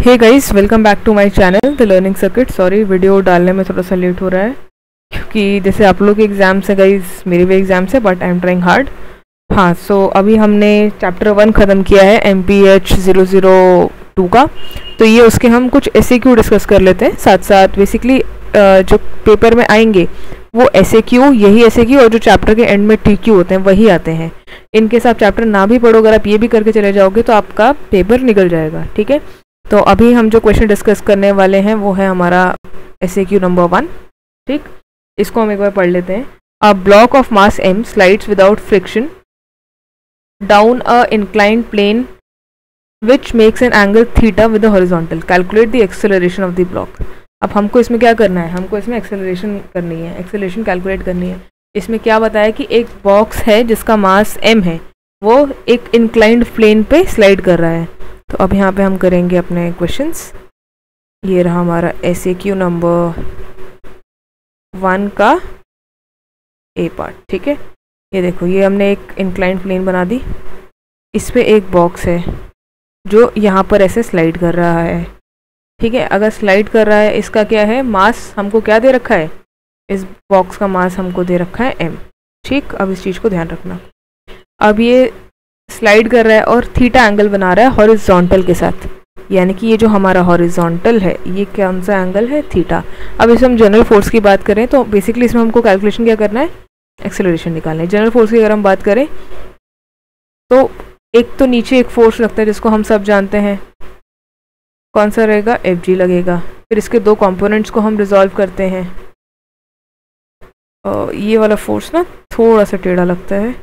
Hey guys, welcome back to my channel the learning circuit. Sorry video डालने में थोड़ा सा लेट हो रहा है क्योंकि जैसे आप लोग के एग्ज़ाम्स है गाइस, मेरे भी एग्ज़ाम्स है but I am trying hard. हाँ, सो अभी हमने चैप्टर 1 ख़त्म किया है MPH 002 का। तो ये उसके हम कुछ SAQ डिस्कस कर लेते हैं साथ साथ। बेसिकली जो पेपर में आएंगे वो SAQ, यही SAQ और जो चैप्टर के एंड में TQ होते हैं वही आते हैं। इनके साथ चैप्टर ना भी पढ़ो, अगर आप ये भी करके चले जाओगे तो आपका पेपर निकल जाएगा। ठीक है, तो अभी हम जो क्वेश्चन डिस्कस करने वाले हैं वो है हमारा SAQ नंबर 1। ठीक, इसको हम एक बार पढ़ लेते हैं। A block of mass m slides without friction down a inclined plane which makes an angle theta with the horizontal. Calculate the acceleration of the block. अब हमको इसमें क्या करना है, हमको इसमें एक्सेलरेशन करनी है, एक्सेलरेशन कैलकुलेट करनी है। इसमें क्या बताया कि एक बॉक्स है जिसका मास m है, वो एक इंक्लाइंड प्लेन पे स्लाइड कर रहा है। तो अब यहाँ पे हम करेंगे अपने क्वेश्चंस। ये रहा हमारा SAQ नंबर 1 का A पार्ट। ठीक है, ये देखो, ये हमने एक इंक्लाइंड प्लेन बना दी, इस पे एक बॉक्स है जो यहाँ पर ऐसे स्लाइड कर रहा है। ठीक है, अगर स्लाइड कर रहा है, इसका क्या है, मास हमको क्या दे रखा है, इस बॉक्स का मास हमको दे रखा है m। ठीक, अब इस चीज़ को ध्यान रखना। अब ये स्लाइड कर रहा है और थीटा एंगल बना रहा है हॉरिजॉन्टल के साथ, यानी कि ये जो हमारा हॉरिजॉन्टल है ये कौन सा एंगल है, थीटा। अब इसे हम जनरल फोर्स की बात करें तो बेसिकली इसमें हमको कैलकुलेशन क्या करना है, एक्सेलरेशन निकालना है। जनरल फोर्स की अगर हम बात करें तो एक तो नीचे एक फोर्स लगता है जिसको हम सब जानते हैं, कौन सा रहेगा, Fg लगेगा। फिर इसके दो कंपोनेंट्स को हम रिजॉल्व करते हैं। ये वाला फोर्स ना थोड़ा सा टेढ़ा लगता है,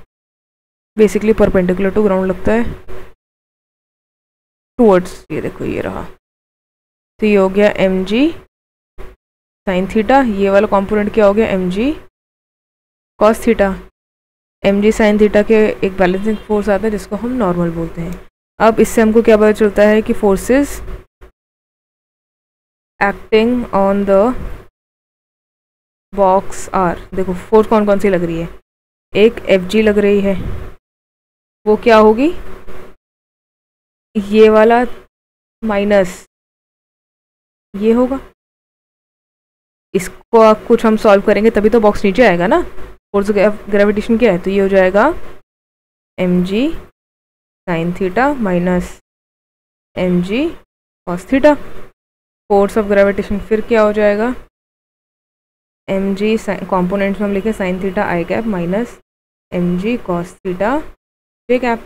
बेसिकली परपेंडिकुलर टू ग्राउंड लगता है टूवर्ड्स, ये देखो ये रहा। तो ये हो गया mg साइन थीटा, ये वाला कंपोनेंट क्या हो गया, mg cos theta. mg sine theta के एक बैलेंसिंग फोर्स आता है जिसको हम नॉर्मल बोलते हैं। अब इससे हमको क्या पता चलता है कि forces acting on the box are, देखो फोर्स कौन कौन सी लग रही है, एक Fg लग रही है, वो क्या होगी, ये वाला माइनस ये होगा। इसको आप कुछ हम सॉल्व करेंगे तभी तो बॉक्स नीचे आएगा ना। फोर्स ग्रेविटेशन क्या है, तो ये हो जाएगा mg sine theta minus mg cos theta. Force of gravitation फिर क्या हो जाएगा, mg कॉम्पोनेंट्स में हम लिखे sine theta i cap minus mg cos theta j cap.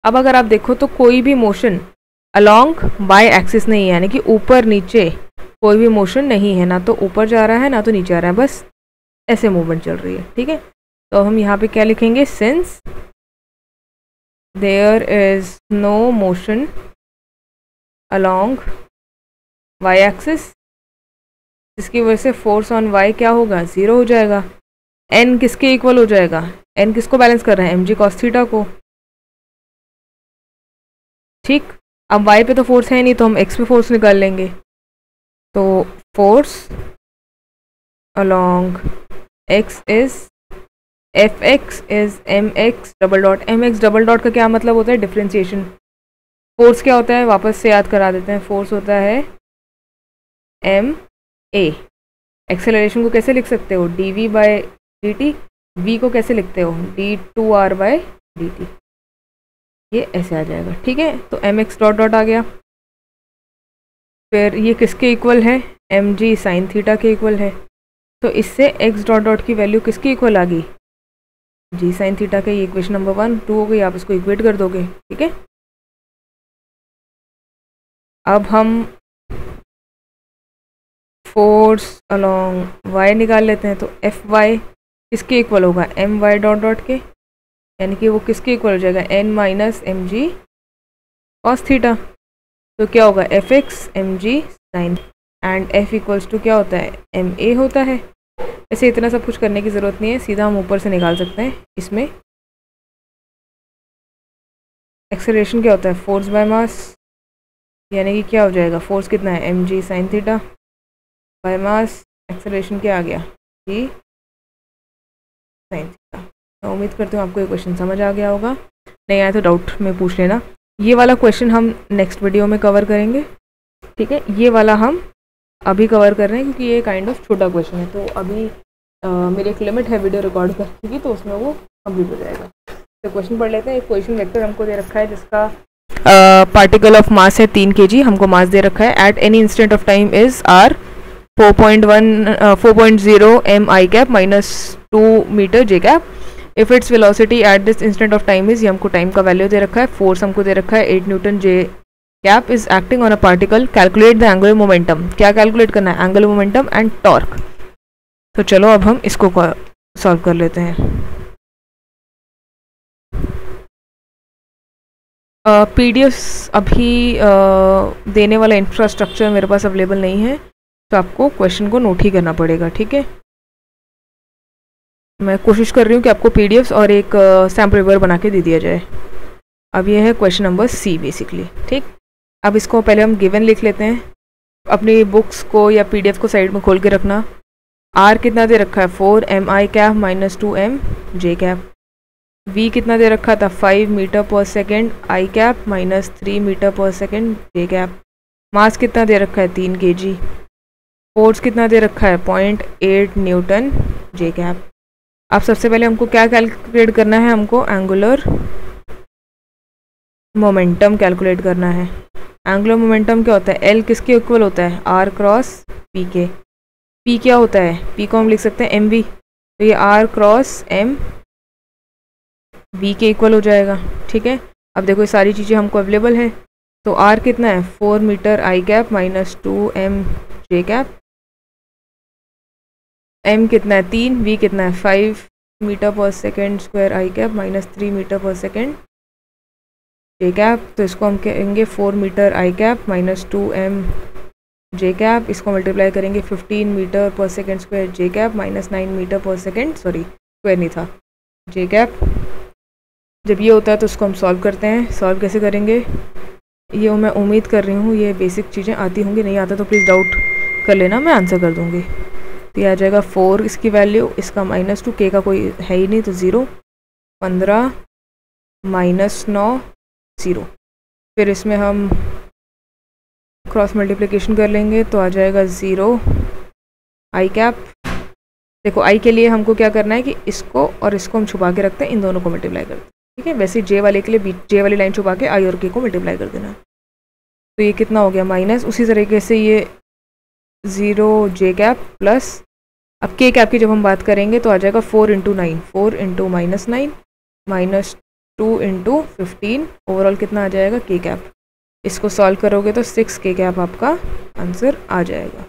अब अगर आप देखो तो कोई भी मोशन अलोंग बाय एक्सिस नहीं है, यानी कि ऊपर नीचे कोई भी मोशन नहीं है, ना तो ऊपर जा रहा है ना तो नीचे आ रहा है, बस ऐसे मूवमेंट चल रही है। ठीक है, तो हम यहाँ पे क्या लिखेंगे, since there is no motion along Y axis, जिसकी वजह से फोर्स ऑन वाई क्या होगा, 0 हो जाएगा। n किसके इक्वल हो जाएगा, n किसको बैलेंस कर रहा है, mg कॉस थीटा को। ठीक, अब y पे तो फोर्स है नहीं तो हम x पे फोर्स निकाल लेंगे। तो force along x is Fx is mx double dot. mx double dot का क्या मतलब होता है, डिफ्रेंशिएशन। फोर्स क्या होता है, वापस से याद करा देते हैं, फोर्स होता है ma। एक्सेलरेशन को कैसे लिख सकते हो, dv बाय dt। v को कैसे लिखते हो, d2r बाय dt। ये ऐसे आ जाएगा। ठीक है, तो mx डॉट डॉट आ गया। फिर ये किसके इक्वल है, mg साइन थीटा के इक्वल है। तो इससे x डॉट डॉट की वैल्यू किसकी इक्वल आ गई, g साइन थीटा के। ये इक्वेशन नंबर 1 2 हो गई, आप इसको इक्वेट कर दोगे। ठीक है, अब हम फोर्स अलोंग y निकाल लेते हैं। तो Fy किसके इक्वल होगा, my डॉट डॉट के, यानी कि वो किसके इक्वल हो जाएगा, n minus mg cos theta. तो क्या होगा, Fx mg sine and F equals to क्या होता है, ma होता है। ऐसे इतना सब कुछ करने की ज़रूरत नहीं है, सीधा हम ऊपर से निकाल सकते हैं। इसमें एक्सेलरेशन क्या होता है, फोर्स बाय मास, यानी कि क्या हो जाएगा, फोर्स कितना है, mg sine theta by mass. Acceleration क्या आ गया, g साइन थीटा। मैं उम्मीद करती हूँ आपको ये क्वेश्चन समझ आ गया होगा, नहीं आया तो डाउट में पूछ लेना। ये वाला क्वेश्चन हम नेक्स्ट वीडियो में कवर करेंगे, ठीक है। ये वाला हम अभी कवर कर रहे हैं क्योंकि ये काइंड ऑफ छोटा क्वेश्चन है, तो अभी मेरी एक लिमिट है वीडियो रिकॉर्ड करने की, तो उसमें वो कंप्लीट हो जाएगा। तो क्वेश्चन पढ़ लेते हैं। एक पोजीशन वेक्टर हमको दे रखा है जिसका पार्टिकल ऑफ मास है 3 kg, हमको मास दे रखा है। At any instant of time is R 4.0 m I cap minus 2 metre j cap. If its velocity at this instant of time is, ये हमको टाइम का वैल्यू दे रखा है। फोर्स हमको दे रखा है 8 Newton, j cap is acting on a particle. Calculate the angular momentum, क्या calculate करना है? Angular momentum and torque. तो चलो अब हम इसको सॉल्व कर लेते हैं। पीडीएफ अभी देने वाला इंफ्रास्ट्रक्चर मेरे पास अवेलेबल नहीं है, तो आपको क्वेश्चन को नोट ही करना पड़ेगा, ठीक है। मैं कोशिश कर रही हूँ कि आपको पीडीएफ और एक सैम्पल पेपर बना के दे दिया जाए। अब ये है क्वेश्चन नंबर सी बेसिकली, ठीक। अब इसको पहले हम गिवन लिख लेते हैं। अपनी बुक्स को या पीडीएफ को साइड में खोल के रखना। आर कितना दे रखा है? 4 m I cap minus 2 m j cap. v कितना दे रखा था? 5 metre per second I cap minus 3 metre per second j cap. Mass कितना दे रखा है? 3 kg। फोर्स कितना दे रखा है? 0.8 न्यूटन j कैप। अब सबसे पहले हमको क्या कैलकुलेट करना है? हमको एंगुलर मोमेंटम कैलकुलेट करना है। एंगुलर मोमेंटम क्या होता है? L किसके इक्वल होता है? R क्रॉस P के। P क्या होता है? P को हम लिख सकते हैं mv, तो ये R क्रॉस m v के इक्वल हो जाएगा, ठीक है। अब देखो ये सारी चीज़ें हमको अवेलेबल है, तो R कितना है? 4 metre I cap minus 2 m j cap. m कितना है? 3, v कितना है? 5 metre per second square I cap minus 3 metre per second j cap. तो इसको हम कहेंगे 4 metre I cap minus 2 m j cap. इसको मल्टीप्लाई करेंगे 15 metre per second square j cap minus 9 metre per second, sorry square नहीं था, j cap. जब ये होता है तो उसको हम सॉल्व करते हैं। सॉल्व कैसे करेंगे ये मैं उम्मीद कर रही हूँ ये बेसिक चीज़ें आती होंगी, नहीं आता तो प्लीज़ डाउट कर लेना, मैं आंसर कर दूँगी। तो ये आ जाएगा 4 इसकी वैल्यू, इसका माइनस 2, के का कोई है ही नहीं तो 0, 15 माइनस 9 0। फिर इसमें हम क्रॉस मल्टीप्लिकेशन कर लेंगे तो आ जाएगा 0 I कैप। देखो I के लिए हमको क्या करना है कि इसको और इसको हम छुपा के रखते हैं, इन दोनों को मल्टीप्लाई करते हैं, ठीक है। वैसे J वाले के लिए J वाली लाइन छुपा के I और K को मल्टीप्लाई कर देना। तो ये कितना हो गया? माइनस। उसी तरीके से ये 0 J कैप प्लस, अब K कैप की जब हम बात करेंगे तो आ जाएगा 4 into 9, 4 into minus 9 minus 2 into 15, overall कितना आ जाएगा? K cap. इसको सॉल्व करोगे तो 6 K कैप आपका आंसर आ जाएगा,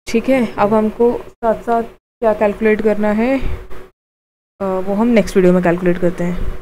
ठीक है। अब हमको साथ साथ क्या कैलकुलेट करना है वो हम नेक्स्ट वीडियो में कैलकुलेट करते हैं।